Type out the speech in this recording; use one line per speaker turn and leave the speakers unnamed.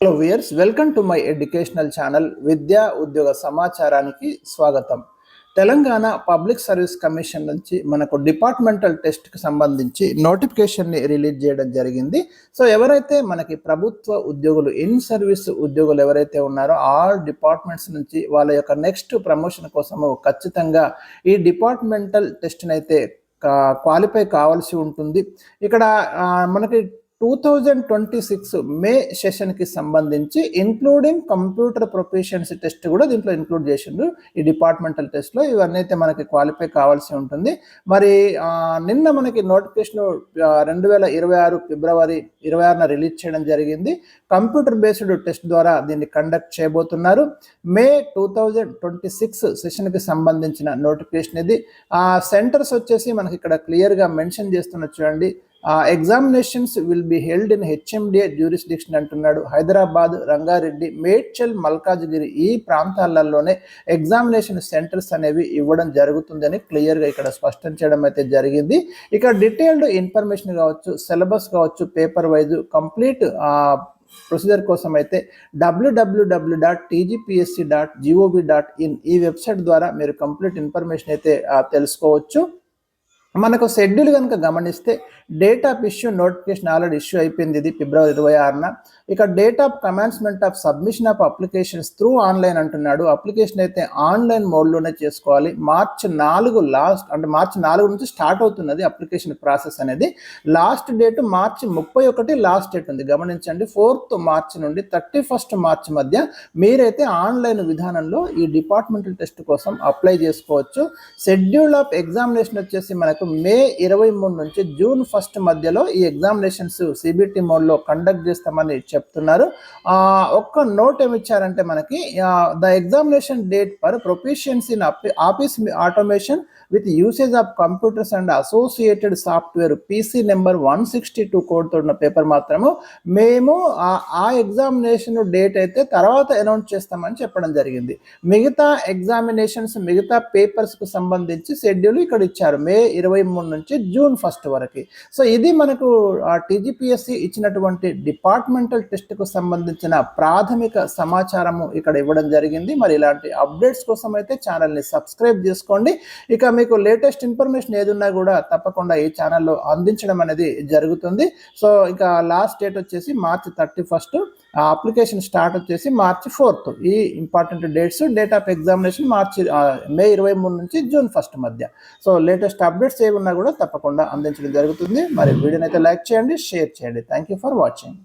Hello viewers, welcome to my educational channel విద్యా ఉద్యోగ సమాచారానికి స్వాగతం. తెలంగాణ పబ్లిక్ సర్వీస్ కమిషన్ నుంచి మనకు డిపార్ట్మెంటల్ టెస్ట్కి సంబంధించి నోటిఫికేషన్ని రిలీజ్ చేయడం జరిగింది. సో ఎవరైతే మనకి ప్రభుత్వ ఉద్యోగులు ఇన్ సర్వీస్ ఉద్యోగులు ఎవరైతే ఉన్నారో ఆల్ డిపార్ట్మెంట్స్ నుంచి వాళ్ళ యొక్క నెక్స్ట్ ప్రమోషన్ కోసము ఖచ్చితంగా ఈ డిపార్ట్మెంటల్ టెస్ట్ని అయితే క్వాలిఫై కావాల్సి ఉంటుంది. ఇక్కడ మనకి 2026 మే సెషన్కి సంబంధించి ఇంక్లూడింగ్ కంప్యూటర్ ప్రొఫిషియన్సీ టెస్ట్ కూడా దీంట్లో ఇంక్లూడ్ చేసిండ్రు. ఈ డిపార్ట్మెంటల్ టెస్ట్లో ఇవన్నీ అయితే మనకి క్వాలిఫై కావాల్సి ఉంటుంది. మరి నిన్న మనకి నోటిఫికేషన్ 2026 ఫిబ్రవరి 26న రిలీజ్ చేయడం జరిగింది. కంప్యూటర్ బేస్డ్ టెస్ట్ ద్వారా దీన్ని కండక్ట్ చేయబోతున్నారు. మే 2026 సెషన్కి సంబంధించిన నోటిఫికేషన్ ఇది. సెంటర్స్ వచ్చేసి మనకి ఇక్కడ క్లియర్గా మెన్షన్ చేస్తున్న చూడండి. Examinations will be held in HMDA jurisdiction అంటున్నాడు. హైదరాబాద్, రంగారెడ్డి, మేడ్చల్, మల్కాజ్గిరి ఈ ప్రాంతాలలోనే ఎగ్జామినేషన్ సెంటర్స్ అనేవి ఇవ్వడం జరుగుతుందని క్లియర్గా ఇక్కడ స్పష్టం చేయడం అయితే జరిగింది. ఇక డీటెయిల్డ్ ఇన్ఫర్మేషన్ కావచ్చు, సిలబస్ కావచ్చు, పేపర్ వైజ్ కంప్లీట్ ప్రొసీజర్ కోసం అయితే www.tgpsc.gov.in ఈ వెబ్సైట్ ద్వారా మీరు కంప్లీట్ ఇన్ఫర్మేషన్ అయితే తెలుసుకోవచ్చు. మనకు షెడ్యూల్ కనుక గమనిస్తే date of issue notification already issue అయిపోయింది. ఇది ఫిబ్రవరి 26న. ఇక date of commencement of submission of applications through online అంటున్నాడు. అప్లికేషన్ అయితే ఆన్లైన్ మోడ్లోనే చేసుకోవాలి. మార్చి 4 లాస్ట్, అంటే మార్చి 4 నుంచి స్టార్ట్ అవుతున్నది అప్లికేషన్ ప్రాసెస్ అనేది. లాస్ట్ డేట్ మార్చి 31 లాస్ట్ డేట్ ఉంది. గమనించండి, 4th మార్చి నుండి 31st మార్చి మధ్య మీరైతే ఆన్లైన్ విధానంలో ఈ డిపార్ట్మెంటల్ టెస్ట్ కోసం అప్లై చేసుకోవచ్చు. షెడ్యూల్ ఆఫ్ ఎగ్జామినేషన్ వచ్చేసి మనకు మే 23 నుంచి జూన్ 1 మధ్యలో ఈ ఎగ్జామినేషన్స్ సిబిటి మోడ్లో కండక్ట్ చేస్తామని చెప్తున్నారు. ఒక్క నోట్ ఏమి ఇచ్చారంటే మనకి the examination date for proficiency in office automation with usage of computers and associated software PC number 162 కోడ్తో ఉన్న పేపర్ మాత్రము మేము ఆ ఎగ్జామినేషన్ డేట్ అయితే తర్వాత అనౌన్స్ చేస్తామని చెప్పడం జరిగింది. మిగతా ఎగ్జామినేషన్స్, మిగతా పేపర్స్కు సంబంధించి షెడ్యూల్ ఇక్కడ ఇచ్చారు మే 23 నుంచి జూన్ 1 వరకు. సో ఇది మనకు టీజీపీఎస్సీ ఇచ్చినటువంటి డిపార్ట్మెంటల్ టెస్ట్కు సంబంధించిన ప్రాథమిక సమాచారము ఇక్కడ ఇవ్వడం జరిగింది. మరి ఇలాంటి అప్డేట్స్ కోసం అయితే ఛానల్ని సబ్స్క్రైబ్ చేసుకోండి. ఇక మీకు లేటెస్ట్ ఇన్ఫర్మేషన్ ఏదున్నా కూడా తప్పకుండా ఈ ఛానల్లో అందించడం అనేది జరుగుతుంది. సో ఇక లాస్ట్ డేట్ వచ్చేసి మార్చి 31, అప్లికేషన్ స్టార్ట్ వచ్చేసి మార్చి 4th. ఈ important dates. Date of examination May 23 నుంచి జూన్ 1 మధ్య. సో లేటెస్ట్ అప్డేట్స్ ఏమున్నా కూడా తప్పకుండా అందించడం జరుగుతుంది. మరి వీడియోని అయితే లైక్ చేయండి, షేర్ చేయండి. Thank you for watching.